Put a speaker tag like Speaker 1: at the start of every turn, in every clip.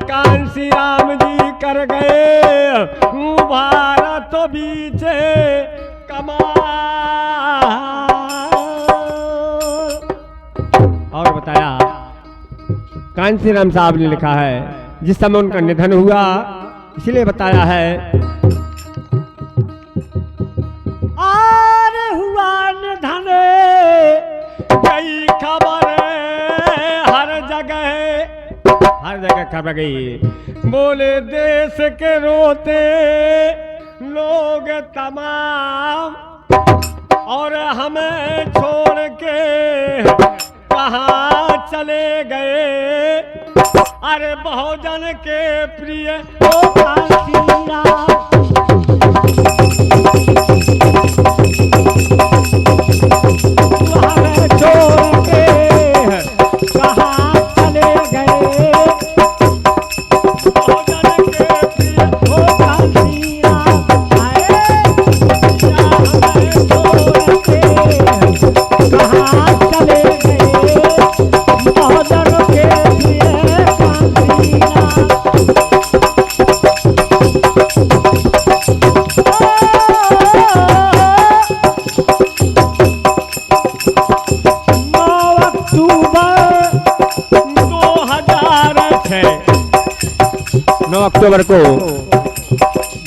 Speaker 1: कांसी राम जी कर गए भारत बीच कमा। और बताया कांसी राम साहब ने लिखा है जिस समय उनका निधन हुआ इसलिए बताया है आर हुआ निधन कई खबर हर जगह खबर गई। बोले देश के रोते लोग तमाम और हमें छोड़ के कहाँ चले गए। अरे बहुजन के प्रिय ओ कांसी राम हमें छोड़ के कहाँ चले गए। बहुजन के प्रिय ओ कांसी राम हमें छोड़ के कहाँ चले गए। बहुजन के प्रिय कांसी राम अक्टूबर को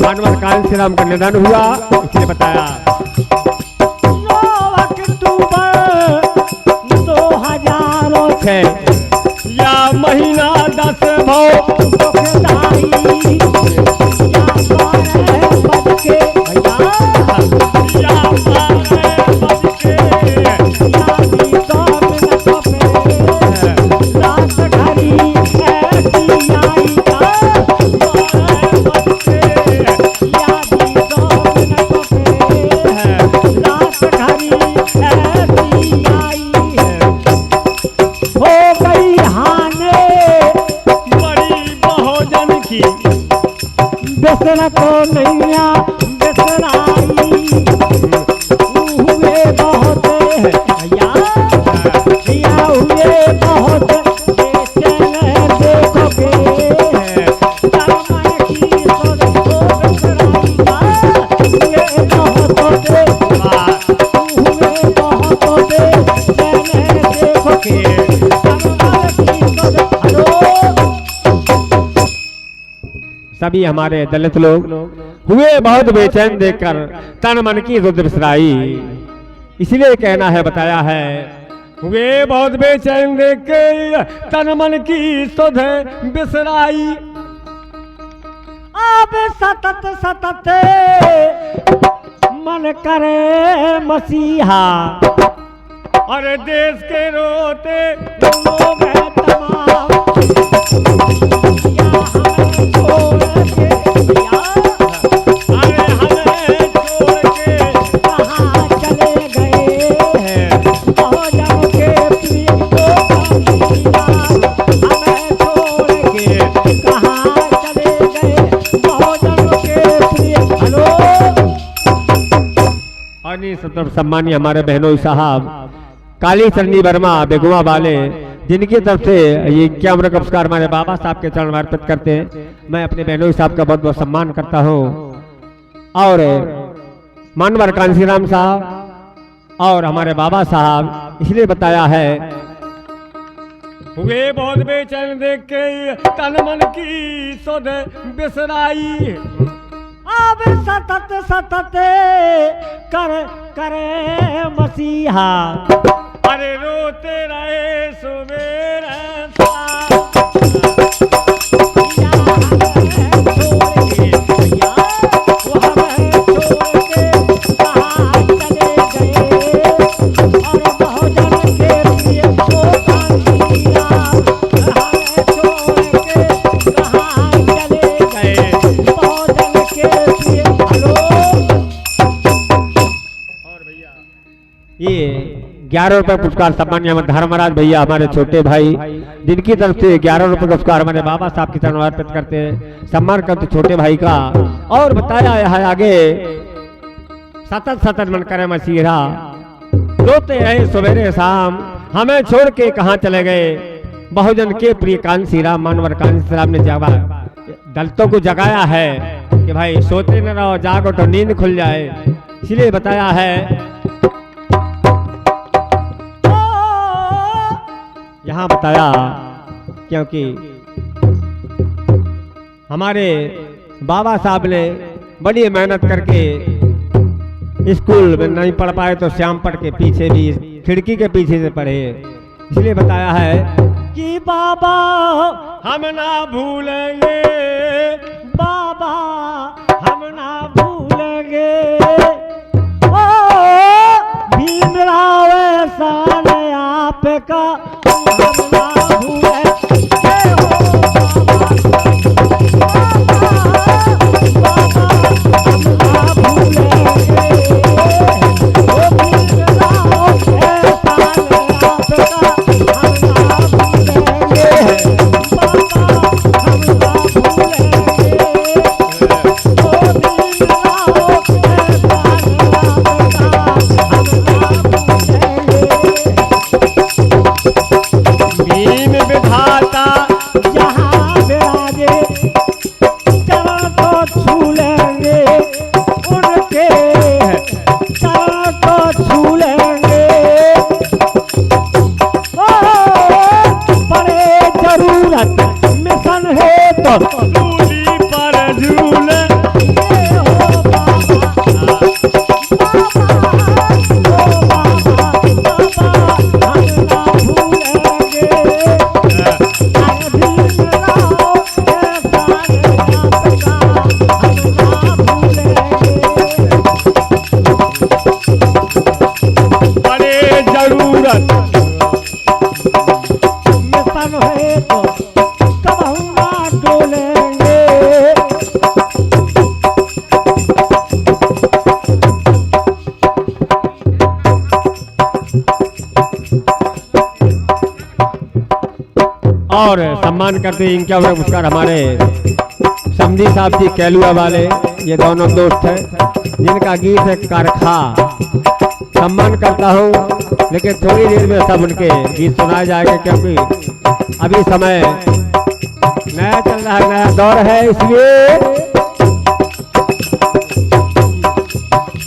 Speaker 1: मानवर कांसी राम का निधन हुआ इसलिए बताया 9 अक्टूबर 2006 या महीना 10 भव दुखदाई या 12 बज के या 12 बज के या 20 मिनट पे रात घड़ी ऐसी आई बेसरा को नैया बेसराई हुए बहुत या हुए बहुत बेचैन देखोगे तरमन की सोच को बेसराई हुए बहुत बेचैन देखोगे तरमन की सोच। सभी हमारे दलित लोग हुए बहुत बेचैन देखकर तन मन की रुद्र बिसराई इसलिए कहना है बताया है हुए बहुत बेचैन देख के तन मन की सुध बिसराई। अब सतत सतत मन करे मसीहा और देश के रोते लोग हैं तमाम सम्मानीय हमारे बहनोई साहब काली चरनी वर्मा बेगुआ वाले जिनकी तरफ से ये 51 का पुरस्कार हमारे बाबा साहब के चरण में अर्पित करते हैं। मैं अपने बहनोई साहब का बहुत बहुत सम्मान करता हूँ और मानवर कांसी राम साहब और हमारे बाबा साहब इसलिए बताया है हुए बहुत बेचैन देख के तन मन की सुध बिसराई। अब सतत सतत करे मसीहा अरे रोते रहे सुबेरे ये 11 रुपए पुरस्कार सम्मान्य धर्मराज भैया हमारे छोटे भाई जिनकी तरफ से 11 रुपए पुरस्कार हमारे बाबा साहब की तरफ अर्पित करते हैं सम्मान करते छोटे भाई का। और बताया है आगे सतत सतत मन करे मसीहा रोते रहे सवेरे शाम हमें छोड़ के कहाँ चले गए। बहुजन के प्रिय कांसी राम मानवर कांसी राम ने जगा दलितों को जगाया है कि भाई सोते न रहो, जागो तो नींद खुल जाए। इसलिए बताया है, यहाँ बताया क्योंकि हमारे बाबा साहब ने बड़ी मेहनत करके स्कूल में नहीं पढ़ पाए तो श्याम पढ़ के पीछे भी खिड़की के पीछे से पढ़े। इसलिए बताया है कि बाबा हम ना भूलेंगे, बाबा हम ना भूलेंगे, ओ भीमराव एहसान आपका हम ना भूलेंगे। और सम्मान करते हैं इनका पुरस्कार हमारे समधी साहब जी कैलुआ वाले, ये दोनों दोस्त हैं जिनका गीत है कारखा। सम्मान करता हूँ, लेकिन थोड़ी देर में सब उनके गीत सुनाए जाएंगे क्योंकि अभी समय नया चल रहा है, नया दौर है। इसलिए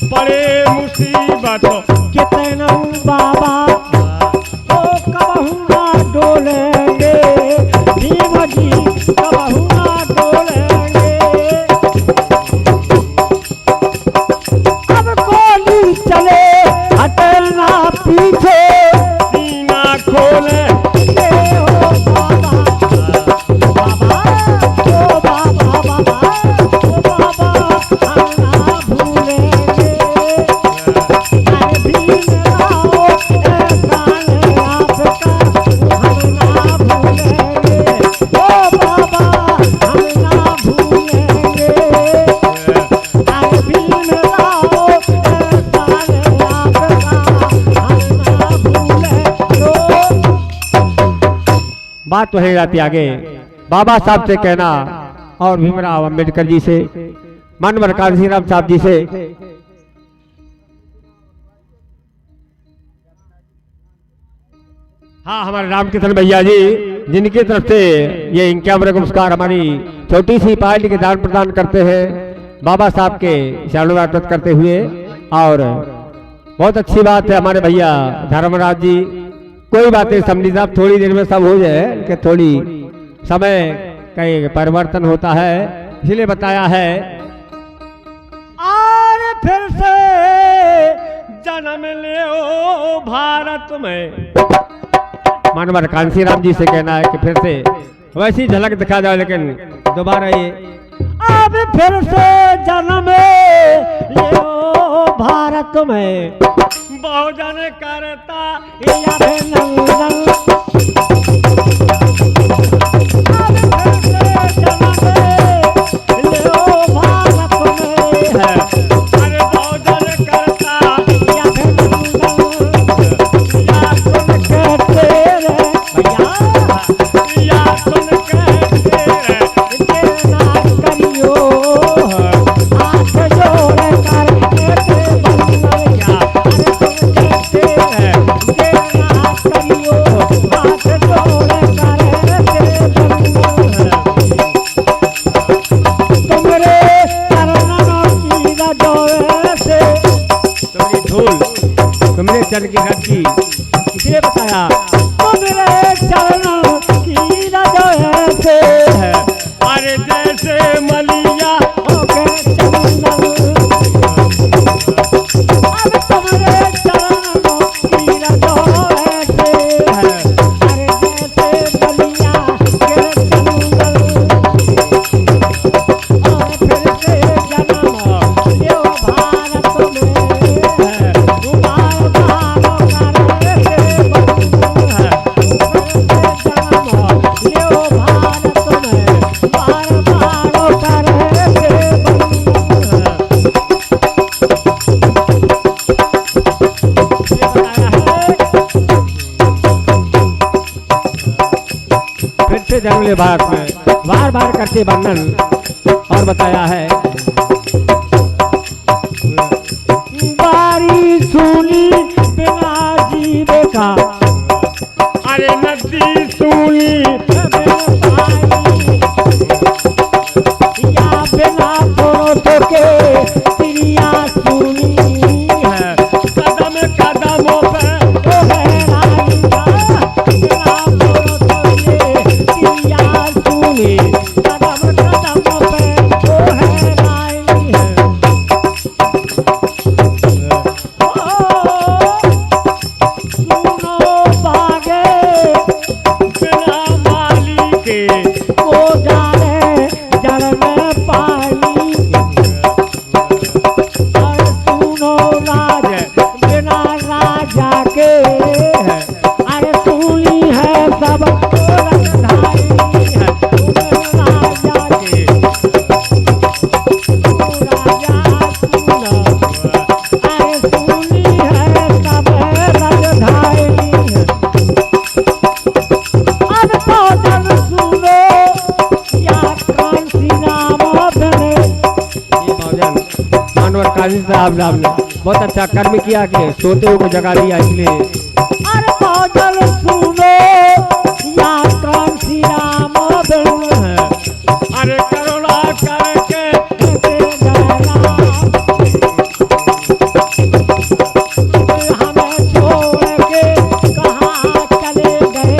Speaker 1: बड़े मुसीबतों कितना बाबा ओ कबहू ना डोलेंगे, भीम जी कबहू ना डोलेंगे। अब गोली चले हटे ना पीछे, सीना खोले बात तो है जाती आगे बाबा साहब से कहना और भीमराव अंबेडकर जी से, मानवर कांसी राम साहब जी से। हाँ, हमारे रामकिशन भैया जी जिनकी तरफ से ये इनके पुरस्कार हमारी छोटी सी पार्टी के दान प्रदान करते हैं बाबा साहब के चरणों में अर्पित करते हुए। और बहुत अच्छी बात है हमारे भैया धर्मराज जी, कोई बात नहीं समझी साहब, थोड़ी देर में सब हो जाए कि थोड़ी समय का परिवर्तन होता है, इसलिए बताया है। और फिर से जन्म ले ओ भारत में, मानवर कांसी राम जी से कहना है कि फिर से वैसी झलक दिखा जाए, लेकिन दोबारा ये अब फिर से जन्म ले ओ भारत में, बहुजन करता अभिनंदन। हाथ जोड़ कर चरण की रज की, इसलिए बताया
Speaker 2: मेरे चरणों की रज ऐसे
Speaker 1: है अरे जैसे मलिया
Speaker 2: हो गए चंदन। अब तुम्हारे चरणों की रज ऐसे
Speaker 1: है
Speaker 2: अरे जैसे बलिया के चंदन। और फिर से जन्म लियो भारत में बार बार करे बंधु है। फिर से जन्म लियो भारत में बार बार करे बंधु है। ये बताया है
Speaker 1: फिर से जन्म ले भारत में बार बार करते वर्णन, और बताया है
Speaker 2: बारी सुनी बिना जीवे का
Speaker 1: अरे नदी सुनी
Speaker 2: या बिना पुरुष के क्रिया सुनी
Speaker 1: है कदम कदमों पे
Speaker 2: ओ हैरानी का बिना पुरुष के क्रिया सुनी कदम कदम पे ओ हैरानी है। सुनो बागे
Speaker 1: बिना माली के
Speaker 2: को डाले जल में पानी। और सुनो राज बिना राजा के अरे सुनी है सब रंगधारी है। राजा के राजा सुनो अरे सुनी है सब रंगधारी है। अब तो जन सुनो या क्रांति नाम बने।
Speaker 1: ये भोजन मानवर काजी साहब ने बहुत अच्छा कर्म किया कि सोते हुए को जगा दिया, इसलिए
Speaker 2: अरे तो जन सुनो या क्रांति नाम बने।
Speaker 1: अरे करुणा करके
Speaker 2: हमें छोड़ के कहाँ चले गए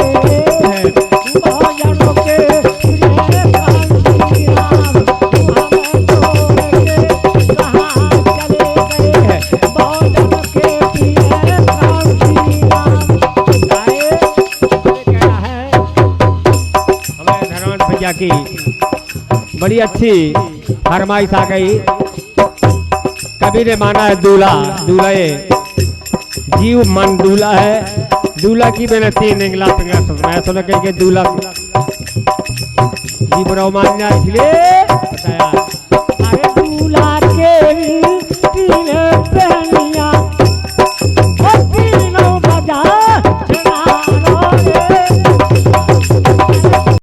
Speaker 2: भोजनों के प्रिय क्रांति राम। हमें छोड़ के कहाँ चले गए भोजन के प्रिय क्रांति राम। गाए क्या है
Speaker 1: हमारे धनवंत भैया की बड़ी अच्छी फरमाइश आ गई। कभी ने माना है दूल्हा दूल्हे जीव मन दूल्हा है, दूल्हा की मैंने तीन इंगला मैं सुन के दूल्हा जीव मान इसलिए बताया